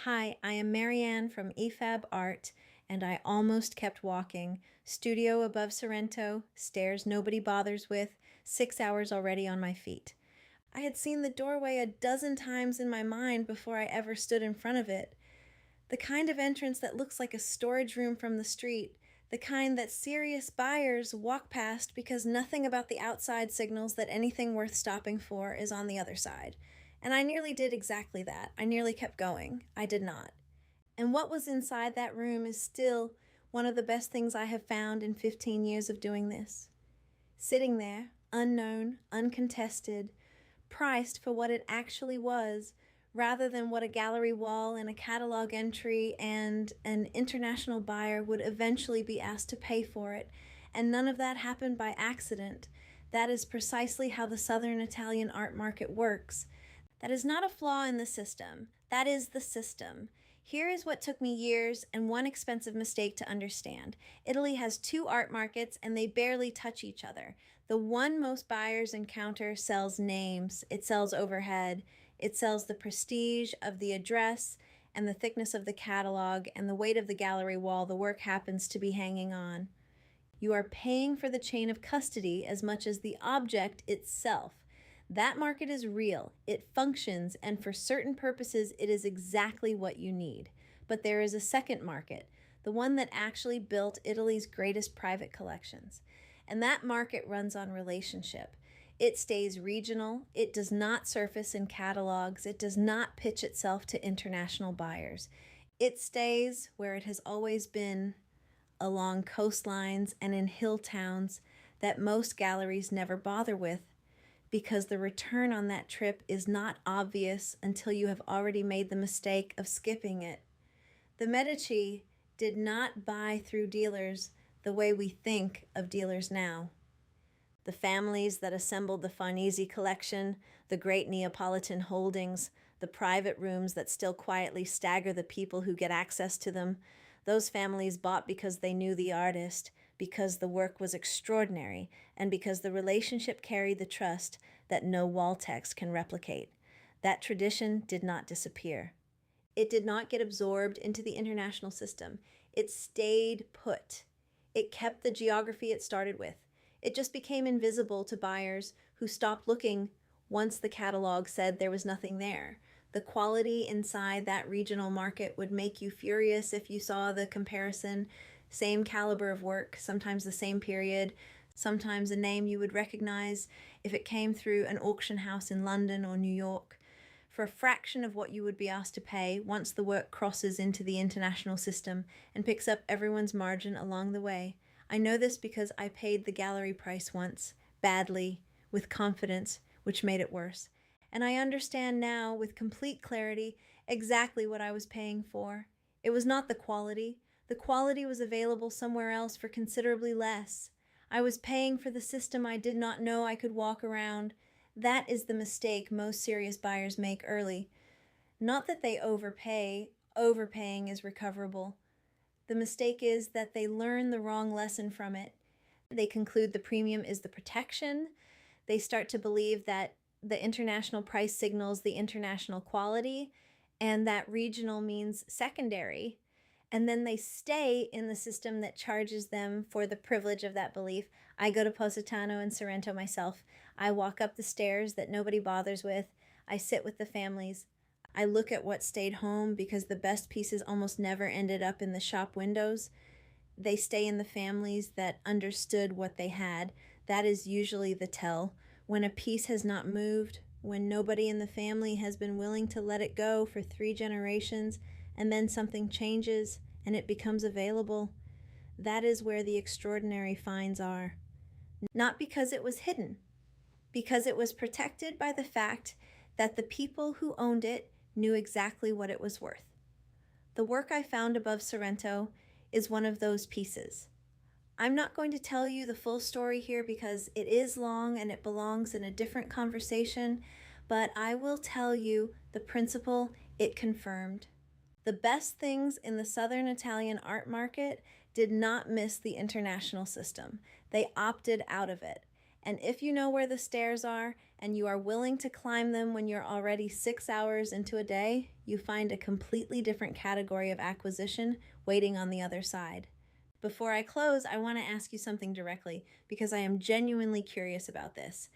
Hi, I am Marianne from EFAB Art, and I almost kept walking. Studio above Sorrento, stairs nobody bothers with, 6 hours already on my feet. I had seen the doorway a dozen times in my mind before I ever stood in front of it. The kind of entrance that looks like a storage room from the street, the kind that serious buyers walk past because nothing about the outside signals that anything worth stopping for is on the other side. And I nearly did exactly that. I nearly kept going. I did not. And what was inside that room is still one of the best things I have found in 15 years of doing this. Sitting there, unknown, uncontested, priced for what it actually was, rather than what a gallery wall and a catalog entry and an international buyer would eventually be asked to pay for it. And none of that happened by accident. That is precisely how the Southern Italian art market works. That is not a flaw in the system. That is the system. Here is what took me years and one expensive mistake to understand. Italy has two art markets and they barely touch each other. The one most buyers encounter sells names, it sells overhead, it sells the prestige of the address and the thickness of the catalog and the weight of the gallery wall the work happens to be hanging on. You are paying for the chain of custody as much as the object itself. That market is real, it functions, and for certain purposes it is exactly what you need. But there is a second market, the one that actually built Italy's greatest private collections. And that market runs on relationship. It stays regional, it does not surface in catalogs, it does not pitch itself to international buyers. It stays where it has always been, along coastlines and in hill towns that most galleries never bother with, because the return on that trip is not obvious until you have already made the mistake of skipping it. The Medici did not buy through dealers the way we think of dealers now. The families that assembled the Farnese collection, the great Neapolitan holdings, the private rooms that still quietly stagger the people who get access to them, those families bought because they knew the artist, because the work was extraordinary, and because the relationship carried the trust that no wall text can replicate. That tradition did not disappear. It did not get absorbed into the international system. It stayed put. It kept the geography it started with. It just became invisible to buyers who stopped looking once the catalog said there was nothing there. The quality inside that regional market would make you furious if you saw the comparison. Same caliber of work, sometimes the same period, sometimes a name you would recognize if it came through an auction house in London or New York. For a fraction of what you would be asked to pay once the work crosses into the international system and picks up everyone's margin along the way. I know this because I paid the gallery price once, badly, with confidence, which made it worse. And I understand now, with complete clarity, exactly what I was paying for. It was not the quality. The quality was available somewhere else for considerably less. I was paying for the system I did not know I could walk around. That is the mistake most serious buyers make early. Not that they overpay. Overpaying is recoverable. The mistake is that they learn the wrong lesson from it. They conclude the premium is the protection. They start to believe that the international price signals the international quality, and that regional means secondary. And then they stay in the system that charges them for the privilege of that belief. I go to Positano and Sorrento myself. I walk up the stairs that nobody bothers with. I sit with the families. I look at what stayed home because the best pieces almost never ended up in the shop windows. They stay in the families that understood what they had. That is usually the tell. When a piece has not moved, when nobody in the family has been willing to let it go for 3 generations, and then something changes and it becomes available, that is where the extraordinary finds are. Not because it was hidden, because it was protected by the fact that the people who owned it knew exactly what it was worth. The work I found above Sorrento is one of those pieces. I'm not going to tell you the full story here because it is long and it belongs in a different conversation, but I will tell you the principle it confirmed. The best things in the Southern Italian art market did not miss the international system. They opted out of it. And if you know where the stairs are and you are willing to climb them when you're already 6 hours into a day, you find a completely different category of acquisition waiting on the other side. Before I close, I want to ask you something directly because I am genuinely curious about this.